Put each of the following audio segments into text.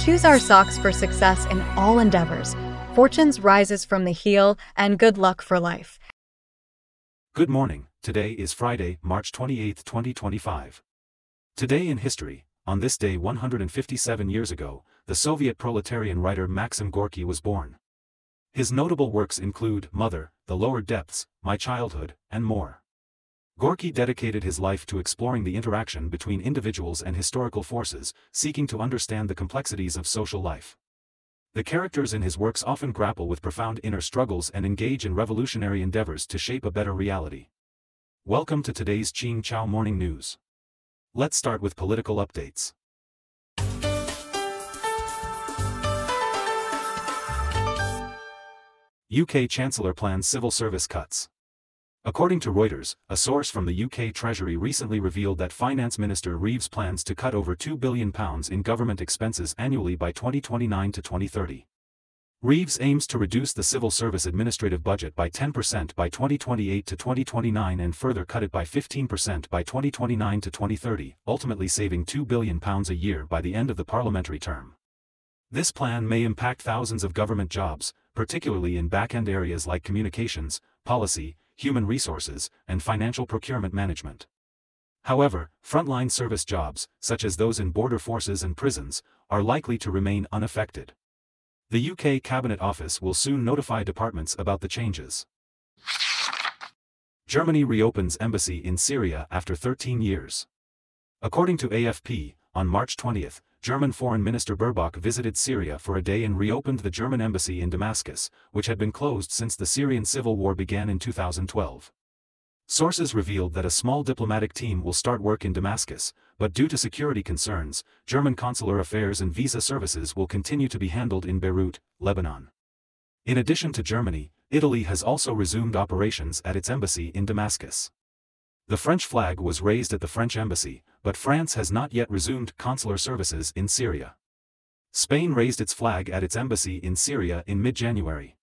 choose our socks for success in all endeavors. Fortunes rises from the heel, and good luck for life. Good morning. Today is Friday, March 28, 2025. Today in history, on this day 157 years ago, the Soviet proletarian writer Maxim Gorky was born. His notable works include Mother, The Lower Depths, My Childhood, and more. Gorky dedicated his life to exploring the interaction between individuals and historical forces, seeking to understand the complexities of social life. The characters in his works often grapple with profound inner struggles and engage in revolutionary endeavors to shape a better reality. Welcome to today's Ching Chow Morning News. Let's start with political updates. UK Chancellor plans civil service cuts. According to Reuters, a source from the UK Treasury recently revealed that Finance Minister Reeves plans to cut over £2 billion in government expenses annually by 2029 to 2030. Reeves aims to reduce the civil service administrative budget by 10% by 2028 to 2029 and further cut it by 15% by 2029 to 2030, ultimately saving £2 billion a year by the end of the parliamentary term. This plan may impact thousands of government jobs, particularly in back-end areas like communications, policy, human resources, and financial procurement management. However, frontline service jobs, such as those in border forces and prisons, are likely to remain unaffected. The UK Cabinet Office will soon notify departments about the changes. Germany reopens embassy in Syria after 13 years. According to AFP, on March 20, German Foreign Minister Baerbock visited Syria for a day and reopened the German embassy in Damascus, which had been closed since the Syrian civil war began in 2012. Sources revealed that a small diplomatic team will start work in Damascus, but due to security concerns, German consular affairs and visa services will continue to be handled in Beirut, Lebanon. In addition to Germany, Italy has also resumed operations at its embassy in Damascus. The French flag was raised at the French embassy, but France has not yet resumed consular services in Syria. Spain raised its flag at its embassy in Syria in mid-January.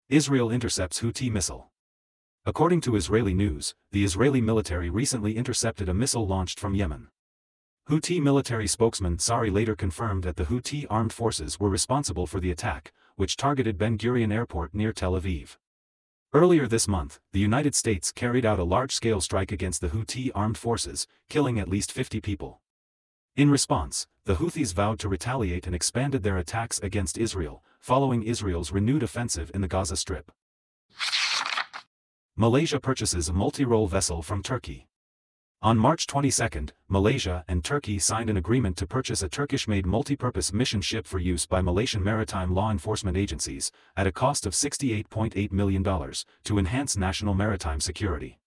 Israel intercepts Houthi missile. According to Israeli news, the Israeli military recently intercepted a missile launched from Yemen. Houthi military spokesman Sari later confirmed that the Houthi armed forces were responsible for the attack, which targeted Ben Gurion Airport near Tel Aviv. Earlier this month, the United States carried out a large-scale strike against the Houthi armed forces, killing at least 50 people. In response, the Houthis vowed to retaliate and expanded their attacks against Israel, following Israel's renewed offensive in the Gaza Strip. Malaysia purchases a multi-role vessel from Turkey. On March 22, Malaysia and Turkey signed an agreement to purchase a Turkish-made multi-purpose mission ship for use by Malaysian maritime law enforcement agencies, at a cost of $68.8 million, to enhance national maritime security.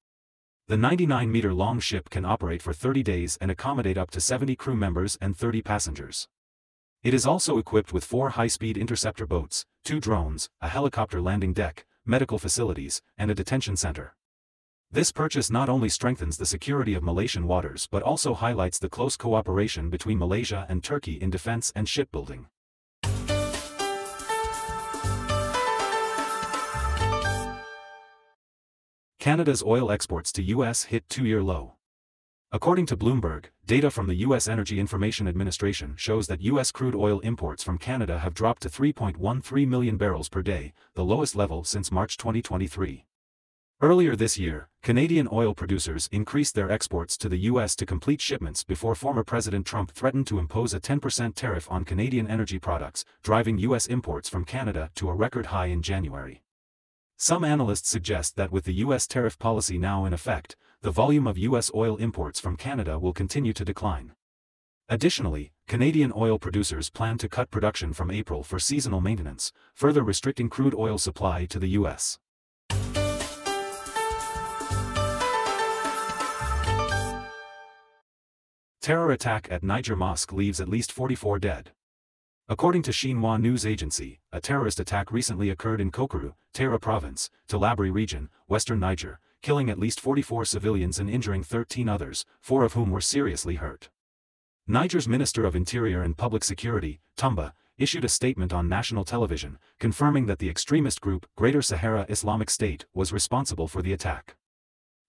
The 99-meter-long ship can operate for 30 days and accommodate up to 70 crew members and 30 passengers. It is also equipped with 4 high-speed interceptor boats, 2 drones, a helicopter landing deck, medical facilities, and a detention center. This purchase not only strengthens the security of Malaysian waters but also highlights the close cooperation between Malaysia and Turkey in defense and shipbuilding. Canada's oil exports to U.S. hit 2-year low. According to Bloomberg, data from the U.S. Energy Information Administration shows that U.S. crude oil imports from Canada have dropped to 3.13 million barrels per day, the lowest level since March 2023. Earlier this year, Canadian oil producers increased their exports to the U.S. to complete shipments before former President Trump threatened to impose a 10% tariff on Canadian energy products, driving U.S. imports from Canada to a record high in January. Some analysts suggest that with the U.S. tariff policy now in effect, the volume of U.S. oil imports from Canada will continue to decline. Additionally, Canadian oil producers plan to cut production from April for seasonal maintenance, further restricting crude oil supply to the U.S. Terror attack at Niger mosque leaves at least 44 dead. According to Xinhua news agency, a terrorist attack recently occurred in Kokuru, Tera province, Talabri region, western Niger, killing at least 44 civilians and injuring 13 others, 4 of whom were seriously hurt. Niger's Minister of Interior and Public Security, Tumba, issued a statement on national television, confirming that the extremist group Greater Sahara Islamic State was responsible for the attack.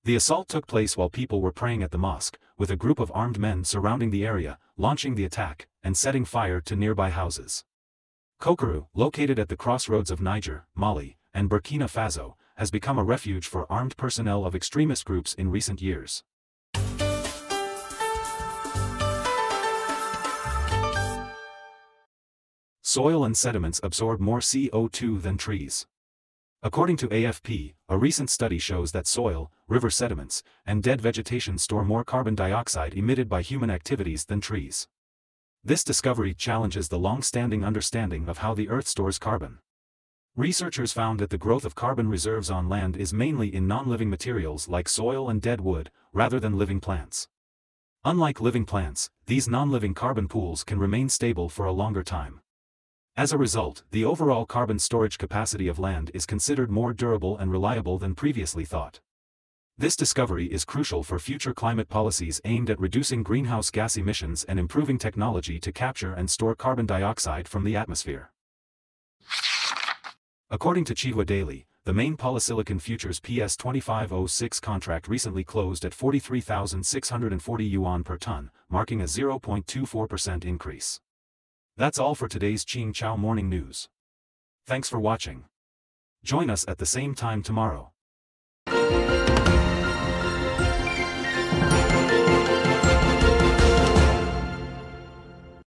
The assault took place while people were praying at the mosque, with a group of armed men surrounding the area, launching the attack, and setting fire to nearby houses. Kokerou, located at the crossroads of Niger, Mali, and Burkina Faso, has become a refuge for armed personnel of extremist groups in recent years. Soil and sediments absorb more CO2 than trees. According to AFP, a recent study shows that soil, river sediments, and dead vegetation store more carbon dioxide emitted by human activities than trees. This discovery challenges the long-standing understanding of how the Earth stores carbon. Researchers found that the growth of carbon reserves on land is mainly in non-living materials like soil and dead wood, rather than living plants. Unlike living plants, these non-living carbon pools can remain stable for a longer time. As a result, the overall carbon storage capacity of land is considered more durable and reliable than previously thought. This discovery is crucial for future climate policies aimed at reducing greenhouse gas emissions and improving technology to capture and store carbon dioxide from the atmosphere. According to Chihua Daily, the main polysilicon futures PS2506 contract recently closed at 43,640 yuan per ton, marking a 0.24% increase. That's all for today's Qing Chao Morning News. Thanks for watching. Join us at the same time tomorrow.